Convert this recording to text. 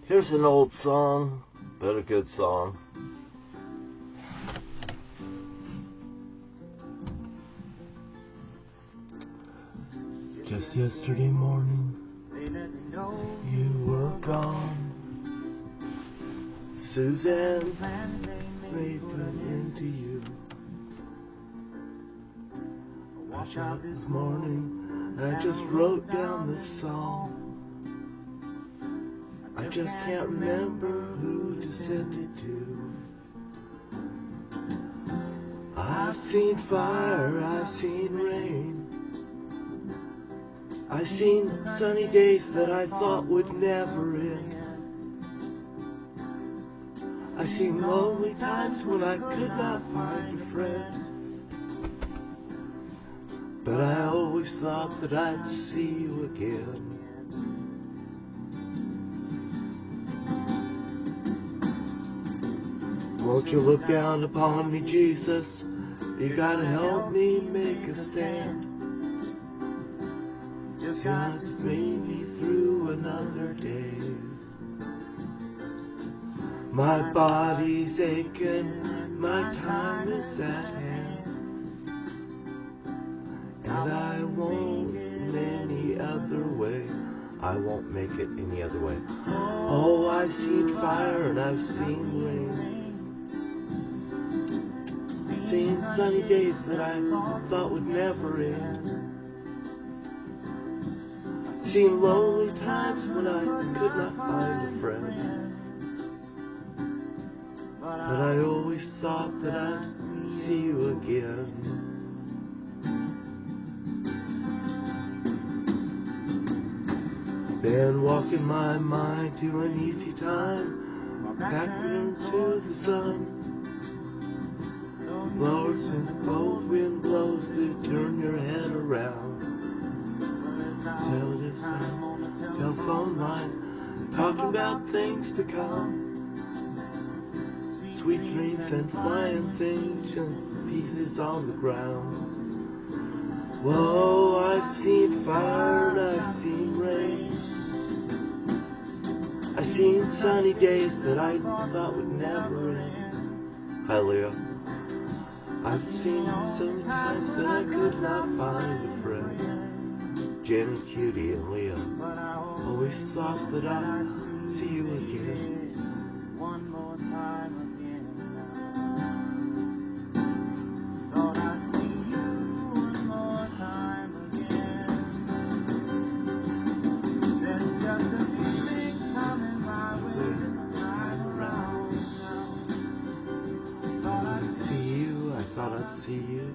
Here's an old song, but a good song. Just yesterday morning, you were gone. Suzanne, they put into you. Watch out this morning, I just wrote down this song. I just can't remember who to send it to. I've seen fire, I've seen rain. I've seen sunny days that I thought would never end. I've seen lonely times when I could not find a friend. But I always thought that I'd see you again. Won't you look down upon me, Jesus? You gotta help me make a stand. Just got to see me through another day. My body's aching, my time is at hand, and I won't any other way. I won't make it any other way. Oh, I've seen fire and I've seen rain. Seen sunny days that I thought would never end. Seen lonely times when I could not find a friend. But I always thought that I'd see you again. Been walking my mind to an easy time, backwards to the sun. Blowers when the cold wind blows, they turn your head around. Telephone line, talking about things to come. Sweet dreams and flying things and pieces on the ground. Whoa, I've seen fire and I've seen rain. I've seen sunny days that I thought would never end. Hi, Leah. I've seen some times that I could not find a friend. Jen and Cutie and Leah always thought that I'd see you again. One more time again. Thought I'd see you one more time again. There's just a few things coming my way this time around. Thought I'd see you, I thought I'd see you.